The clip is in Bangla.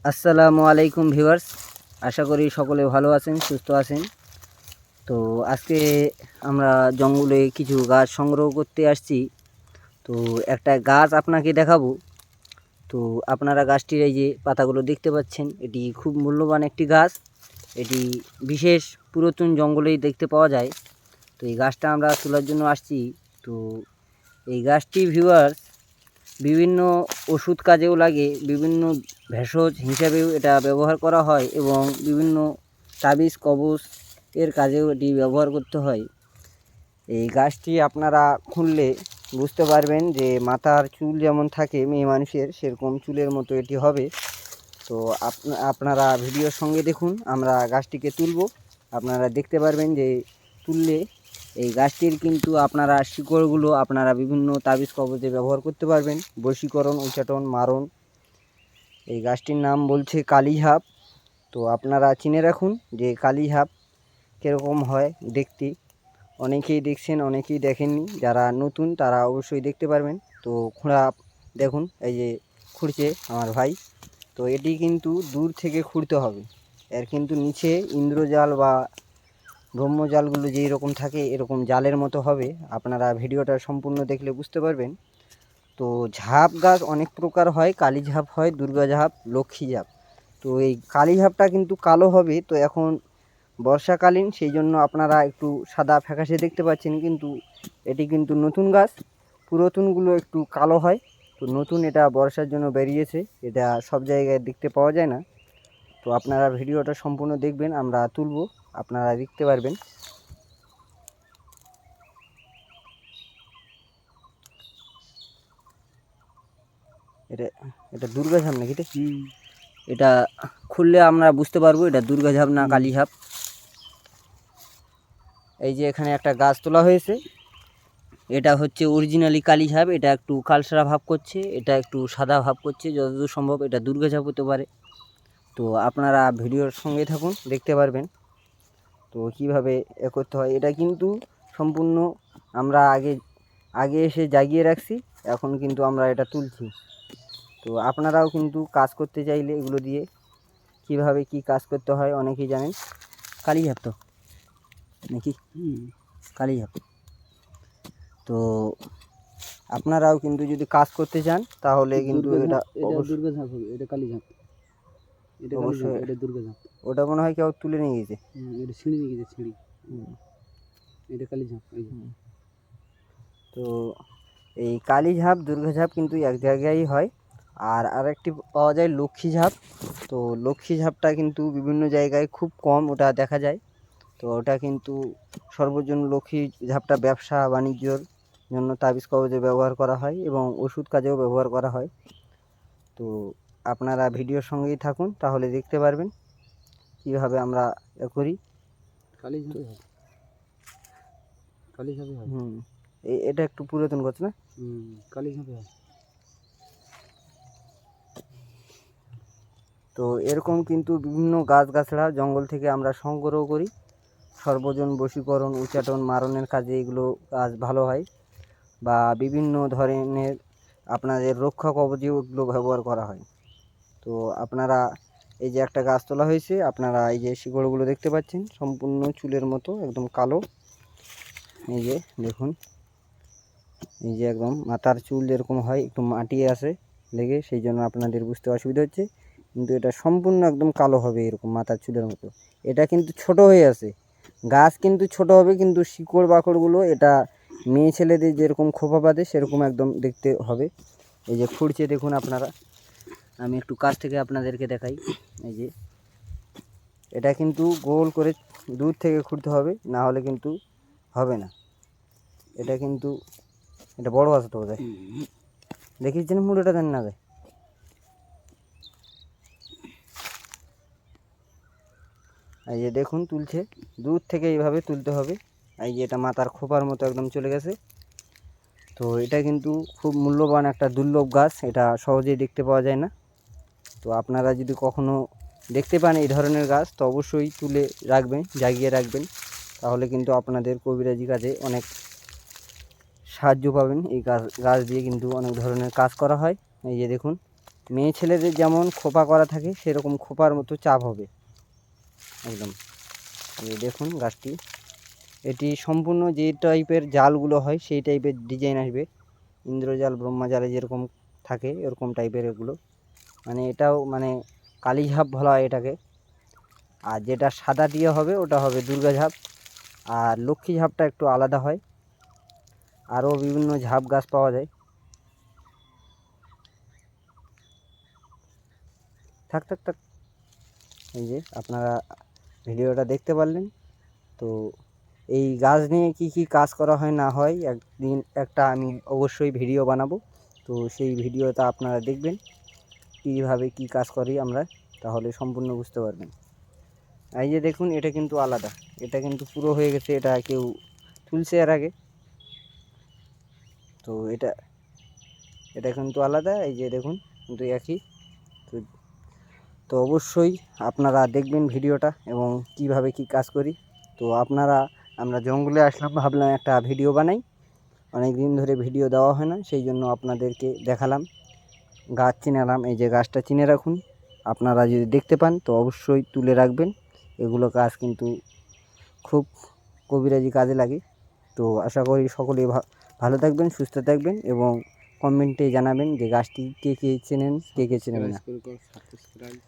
আসসালামু আলাইকুম ভিউয়ার্স, আশা করি সকলে ভালো আছেন, সুস্থ আছেন। তো আজকে আমরা জঙ্গলে কিছু গাছ সংগ্রহ করতে আসছি। তো একটা গাছ আপনাকে দেখাবো। তো আপনারা গাছটির এই যে পাতাগুলো দেখতে পাচ্ছেন, এটি খুব মূল্যবান একটি গাছ। এটি বিশেষ পুরাতন জঙ্গলেই দেখতে পাওয়া যায়। তো এই গাছটা আমরা তোলার জন্য আসছি। তো এই গাছটি ভিউয়ার্স বিভিন্ন ওষুধ কাজেও লাগে, বিভিন্ন ভেষজ হিসাবেও এটা ব্যবহার করা হয় এবং বিভিন্ন তাবিজ কবজ এর কাজেও এটি ব্যবহার করতে হয়। এই গাছটি আপনারা খুললে বুঝতে পারবেন যে মাথার চুল যেমন থাকে মেয়ে মানুষের, সেরকম চুলের মতো এটি হবে। তো আপনারা ভিডিওর সঙ্গে দেখুন, আমরা গাছটিকে তুলব। আপনারা দেখতে পারবেন যে তুললে এই গাছটির কিন্তু আপনারা শিকড়গুলো আপনারা বিভিন্ন তাবিজ কবজে ব্যবহার করতে পারবেন, বশীকরণ, উচ্চাটন, মারণ। এই গাছটির নাম বলছে কালিঝাপ। তো আপনারা চিনে রাখুন যে কালিঝাপ কীরকম হয় দেখতে। অনেকেই দেখছেন, অনেকেই দেখেননি। যারা নতুন তারা অবশ্যই দেখতে পারবেন। তো খুঁড়া দেখুন, এই যে খুঁড়ছে আমার ভাই। তো এটি কিন্তু দূর থেকে খুঁড়তে হবে। এর কিন্তু নিচে ইন্দ্রজাল বা ব্রহ্মজালগুলো যেই রকম থাকে এরকম জালের মতো হবে। আপনারা ভিডিওটা সম্পূর্ণ দেখলে বুঝতে পারবেন। তো ঝাপ গাছ অনেক প্রকার হয়, কালী ঝাপ হয়, দুর্গা ঝাপ, লক্ষ্মী ঝাপ। তো এই কালী ঝাপটা কিন্তু কালো হবে। তো এখন বর্ষাকালীন, সেই জন্য আপনারা একটু সাদা ফ্যাকাশে দেখতে পাচ্ছেন, কিন্তু এটি কিন্তু নতুন গাছ। পুরাতনগুলো একটু কালো হয়। তো নতুন এটা বর্ষার জন্য বেরিয়েছে, এটা সব জায়গায় দেখতে পাওয়া যায় না। তো আপনারা ভিডিওটা সম্পূর্ণ দেখবেন, আমরা তুলব, আপনারা দেখতে পারবেন। এটা এটা দুর্গা ঝাপ নাকি? এটা খুললে আমরা বুঝতে পারবো এটা দুর্গা ঝাপ না কালী ঝাপ। এই যে এখানে একটা গাছ তোলা হয়েছে, এটা হচ্ছে অরিজিনালি কালী ঝাপ। এটা একটু কালসারা ভাব করছে, এটা একটু সাদা ভাব করছে। যতদূর সম্ভব এটা দুর্গা ঝাপ হতে পারে। তো আপনারা ভিডিওর সঙ্গে থাকুন, দেখতে পারবেন তো কীভাবে এ করতে হয়। এটা কিন্তু সম্পূর্ণ আমরা আগে এসে জাগিয়ে রাখছি, এখন কিন্তু আমরা এটা তুলছি। তো আপনারাও কিন্তু কাজ করতে চাইলে এগুলো দিয়ে কিভাবে কি কাজ করতে হয় অনেকেই জানেন। কালী ঝাপ তো নাকি? কালী ঝাপ। তো আপনারাও কিন্তু যদি কাজ করতে চান তাহলে কিন্তু এটা দুর্গা ঝাঁপ হবে, এটা কালী ঝাঁপ, এটা অবশ্যই। এটা দুর্গা ঝাঁপ। ওটা মনে হয় কেউ তুলে নিয়ে গেছে। এটা সিঁড়ি নিয়ে গেছে, সিঁড়ি। এটা কালী ঝাঁপ। তো এই কালী ঝাপ, দুর্গা ঝাপ কিন্তু এক জায়গায় হয়। আর আরেকটি পাওয়া যায় লক্ষ্মী ঝাপ। তো লক্ষ্মী ঝাপটা কিন্তু বিভিন্ন জায়গায় খুব কম ওটা দেখা যায়। তো ওটা কিন্তু সর্বজন লক্ষ্মী ঝাপটা ব্যবসা বাণিজ্যর জন্য তাবিজ কবজে ব্যবহার করা হয় এবং ওষুধ কাজেও ব্যবহার করা হয়। তো আপনারা ভিডিওর সঙ্গেই থাকুন, তাহলে দেখতে পারবেন কীভাবে আমরা এ করি। কালী ঝাঁপে হয়, কালী ঝাঁপে হয়। এটা একটু পুরাতন কথা না? কালী ঝাঁপে হয়। তো এরকম কিন্তু বিভিন্ন গাছগাছড়া জঙ্গল থেকে আমরা সংগ্রহ করি। সর্বজন বশীকরণ, উচ্চাটন, মারণের কাজে এগুলো কাজ ভালো হয়। বা বিভিন্ন ধরনের আপনাদের রক্ষা কবচেও এগুলো ব্যবহার করা হয়। তো আপনারা এই যে একটা গাছ তোলা হয়েছে, আপনারা এই যে শিকড়গুলো দেখতে পাচ্ছেন, সম্পূর্ণ চুলের মতো একদম কালো। এই যে দেখুন, এই যে একদম মাথার চুল যেরকম হয় একটু মাটি আসে লেগে, সেই জন্য আপনাদের বুঝতে অসুবিধা হচ্ছে। কিন্তু এটা সম্পূর্ণ একদম কালো হবে এরকম মাথার চুলের মতো। এটা কিন্তু ছোট হয়ে আছে, গাছ কিন্তু ছোট হবে, কিন্তু শিকড় বাকড়গুলো এটা মেয়ে ছেলেদের যেরকম খোপা বাঁধে সেরকম একদম দেখতে হবে। এই যে খুঁড়ছে দেখুন আপনারা, আমি একটু কাছ থেকে আপনাদেরকে দেখাই। এই যে এটা কিন্তু গোল করে দূর থেকে খুঁড়তে হবে, না হলে কিন্তু হবে না। এটা কিন্তু এটা বড় আছে তো বোধহয়, দেখিয়েছেন মুড়োটা দেন না দেয়। এই যে দেখুন তুলছে, দূর থেকে এইভাবে তুলতে হবে। এই যে এটা মাথার খোপার মতো একদম চলে গেছে। তো এটা কিন্তু খুব মূল্যবান একটা দুর্লভ গাছ, এটা সহজেই দেখতে পাওয়া যায় না। তো আপনারা যদি কখনো দেখতে পান এই ধরনের গাছ, তো অবশ্যই তুলে রাখবেন, জাগিয়ে রাখবেন, তাহলে কিন্তু আপনাদের কবিরাজি কাজে অনেক সাহায্য পাবেন। এই গাছ দিয়ে কিন্তু অনেক ধরনের কাজ করা হয়। এই যে দেখুন মেয়ে ছেলেদের যেমন খোপা করা থাকে সেরকম খোপার মতো চাপ হবে একদম। এই দেখুন গাছটি, এটি সম্পূর্ণ যে টাইপের জালগুলো হয় সেই টাইপের ডিজাইন আসবে, ইন্দ্রজাল ব্রহ্মাজালে যেরকম থাকে এরকম টাইপের এগুলো। মানে এটাও মানে কালী ঝাপ বলা হয় এটাকে। আর যেটা সাদা দিয়ে হবে ওটা হবে দুর্গা ঝাপ, আর লক্ষ্মী ঝাপটা একটু আলাদা হয়। আরও বিভিন্ন ঝাপ গাছ পাওয়া যায়। থাক থাক থাক, এই যে আপনারা ভিডিওটা দেখতে পারলেন। তো এই গাছ নিয়ে কি কি কাজ করা হয় না হয় একদিন একটা আমি অবশ্যই ভিডিও বানাবো। তো সেই ভিডিওটা আপনারা দেখবেন কীভাবে কি কাজ করি আমরা, তাহলে সম্পূর্ণ বুঝতে পারবেন। এই যে দেখুন এটা কিন্তু আলাদা, এটা কিন্তু পুরো হয়ে গেছে, এটা কেউ তুলছে এর আগে। তো এটা এটা কিন্তু আলাদা, এই যে দেখুন কিন্তু একই। তো তো অবশ্যই আপনারা দেখবেন ভিডিওটা এবং কিভাবে কি কাজ করি। তো আমরা জঙ্গলে আসলাম, ভাবলাম একটা ভিডিও বানাই, অনেক দিন ধরে ভিডিও দেওয়া হয় না, সেই জন্য আপনাদেরকে দেখালাম, গাছ চিনালাম। এই যে গাছটা চিনে রাখুন, আপনারা যদি দেখতে পান তো অবশ্যই তুলে রাখবেন। এগুলো কাজ কিন্তু খুব কবিরাজি কাজে লাগে। তো আশা করি সকলেই ভালো থাকবেন, সুস্থ থাকবেন এবং কমেন্টে জানাবেন যে গাছটি কে কে চেনেন, কে কে চেনেন না। সাবস্ক্রাইব করুন, সাবস্ক্রাইব।